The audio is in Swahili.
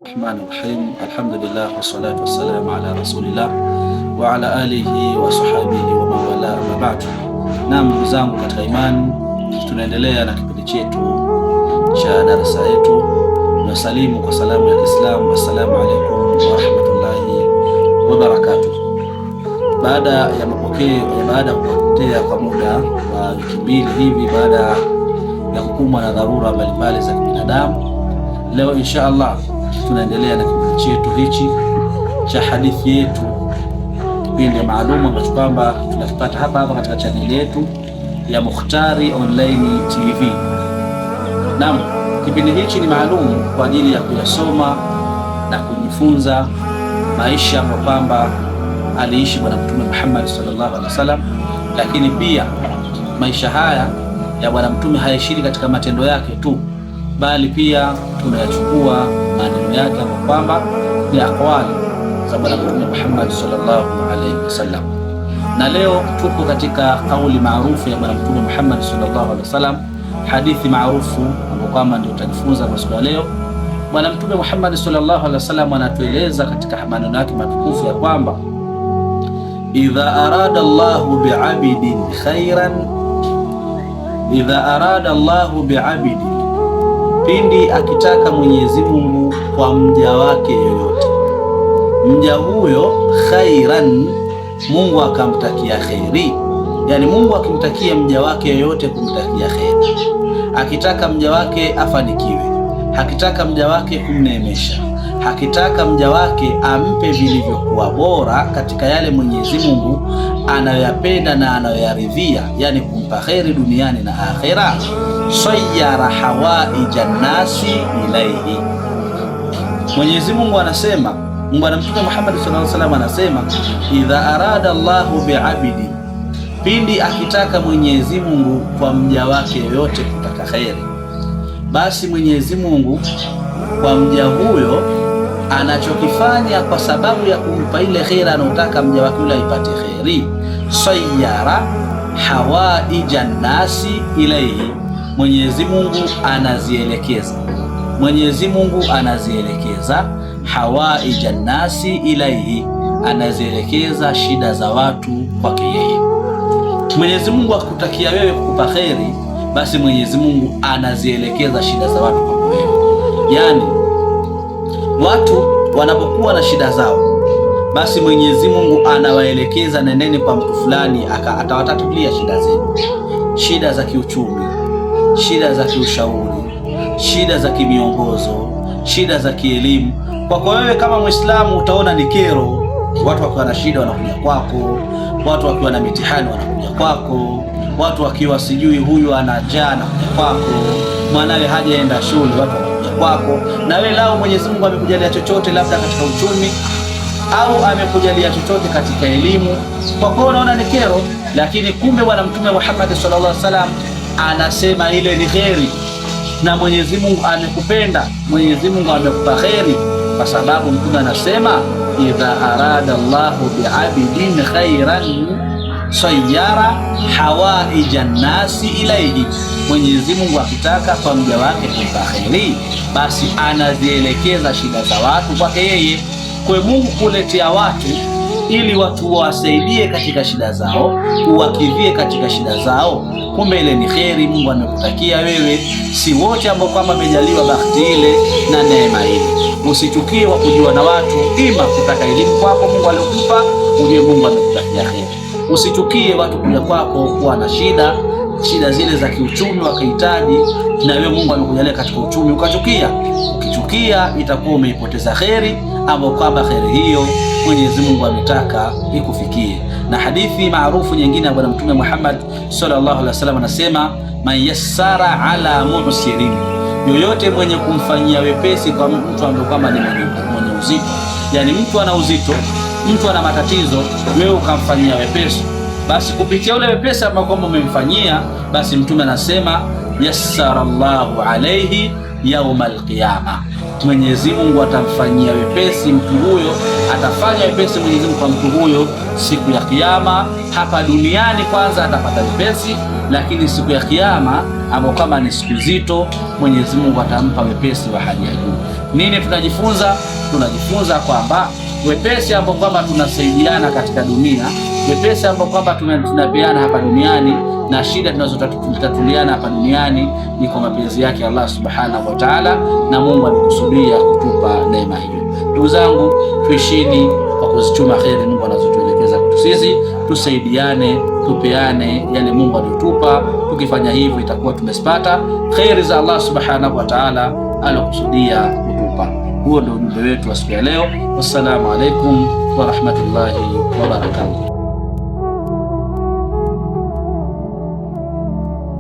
Rahim. Alhamdulillah wassalatu wassalamu ala rasulillah wa ala alihi wa sahbihi wa mawala ma ba'd. Naam, ndugu zangu katika imani, tunaendelea na kipindi chetu cha darasa yetu. Tunasalimu kwa salamu ya Kiislamu, assalamu alaykum wa rahmatullahi wa barakatuh. Baada ya kupotea kwa muda wa wiki mbili hivi, baada ya kukumbwa na dharura mbalimbali za kibinadamu, leo insha Allah tunaendelea na kipindi chetu hichi cha hadithi yetu, kipindi maalum ambacho kwamba tunakipata hapa katika chaneli yetu ya Mukhtari Online TV. Naam, kipindi hichi ni maalum kwa ajili ya kuyasoma na kujifunza maisha ambayo kwamba aliishi Bwana Mtume Muhammad sallallahu alaihi wasallam, lakini pia maisha haya ya Bwana Mtume hayaishii katika matendo yake tu, bali pia tunayachukua maneno yake ambayo kwamba ni aqwali za Bwana Mtume Muhammad sallallahu alaihi wasallam. Na leo tupo katika kauli maarufu ya Bwana Mtume Muhammad sallallahu alaihi wasallam, hadithi maarufu ambayo kwamba ndio tutajifunza kwa siku ya leo. Bwana Mtume Muhammad sallallahu alaihi wasallam anatueleza katika maneno yake matukufu ya kwamba idha arada Allahu bi'abdin khairan, idha arada Allahu bi'abdin, pindi akitaka Mwenyezi Mungu kwa mja wake yoyote, mja huyo khairan, Mungu akamtakia khairi. Yani Mungu akimtakia mja wake yoyote kumtakia khairi, akitaka mja wake afanikiwe, hakitaka mja wake kumneemesha, hakitaka mja wake ampe vilivyokuwa bora katika yale Mwenyezi Mungu anayoyapenda na anayoyaridhia, yani kumpa khairi duniani na akhera, sayyara hawaija nasi ilaihi. Mwenyezi Mungu anasema, Bwana Mtume Muhammad sallallahu alaihi wasallam anasema, idha arada Allahu bi'abdi, pindi akitaka Mwenyezi Mungu kwa mja wake yoyote kutaka khairi, basi Mwenyezi Mungu kwa mja huyo anachokifanya kwa sababu ya kumpa ile khairi anayotaka mja wake yule aipate khairi, sayyara hawaija nasi ilaihi, Mwenyezi Mungu anazielekeza, Mwenyezi Mungu anazielekeza hawaija nasi ilaihi, anazielekeza shida za watu kwake yeye. Mwenyezi Mungu akikutakia wewe kukupa khairi, basi Mwenyezi Mungu anazielekeza shida za watu kwako wewe. Yani watu wanapokuwa na shida zao, basi Mwenyezi Mungu anawaelekeza, nendeni kwa mtu fulani atawatatulia shida zenu, shida za kiuchumi, shida za kiushauri, shida za kimiongozo, shida za kielimu. Kwako wewe kama Muislamu utaona ni kero, watu wakiwa na shida wanakuja kwako, watu wakiwa na mitihani wanakuja kwako, watu wakiwa sijui huyu ana njaa anakuja kwako, mwanawe hajaenda shule watu wanakuja kwako. Na wewe lao Mwenyezi Mungu amekujalia chochote labda katika uchumi au amekujalia chochote katika elimu, kwako unaona ni kero, lakini kumbe Bwana Mtume Muhammad sallallahu alaihi wasallam anasema ile ni kheri, na Mwenyezi Mungu amekupenda, Mwenyezi Mungu amekupa kheri, kwa sababu Mtume anasema idha arada Allahu bi'abdin khairan sayyara hawaija nasi ilaihi, Mwenyezi Mungu akitaka kwa mja wake kumpa kheri, basi anazielekeza shida za watu kwake yeye. Kwa Mungu kuletea watu ili watu wasaidie katika shida zao, uwakidhie katika shida zao, kumbe ile ni kheri Mungu amekutakia wewe. Si wote ambao kwamba wamejaliwa bahati ile na neema ile. Usichukie wa kujua na watu, ima kutaka elimu kwako Mungu alikupa, ujue Mungu amekutakia kheri. Usichukie watu kuja kwako kuwa na shida zile za kiuchumi wakihitaji, na wewe Mungu amekujalia katika uchumi ukachukia. Ukichukia itakuwa umeipoteza kheri ambayo kwamba kheri hiyo Mwenyezi Mungu ametaka ikufikie. Na hadithi maarufu nyingine ya Bwana Mtume Muhammad sallallahu alaihi wasallam anasema, man yassara ala mu'sirin, yoyote mwenye kumfanyia wepesi kwa mtu ambaye kama ni mwenye uzito, yani mtu ana uzito, mtu ana matatizo, wewe ukamfanyia wepesi, basi kupitia ule wepesi ambao kwamba umemfanyia, basi Mtume anasema yassara Allahu alayhi yaumal qiyama, Mwenyezi Mungu atamfanyia wepesi mtu huyo, atafanya wepesi Mwenyezi Mungu kwa mtu huyo siku ya Kiyama. Hapa duniani kwanza atapata wepesi, lakini siku ya Kiyama ambao kama ni siku nzito, Mwenyezi Mungu atampa wepesi wa hali ya juu. Nini tunajifunza? Tunajifunza kwamba wepesi ambao kwamba tunasaidiana katika dunia, wepesi ambao kwamba tunapeana hapa duniani, na shida tunazotatuliana hapa duniani ni kwa mapenzi yake Allah subhanahu wa ta'ala, na Mungu amekusudia kutupa neema hiyo. Ndugu zangu, tuishini kwa kuzichuma kheri Mungu anazotuelekeza kwetu sisi, tusaidiane, tupeane yale Mungu aliyotupa. Tukifanya hivyo itakuwa tumespata kheri za Allah subhanahu wa ta'ala alokusudia kutupa. Huo ndio ujumbe wetu wa siku ya leo. Wassalamu alaikum wa rahmatullahi wa barakatuh.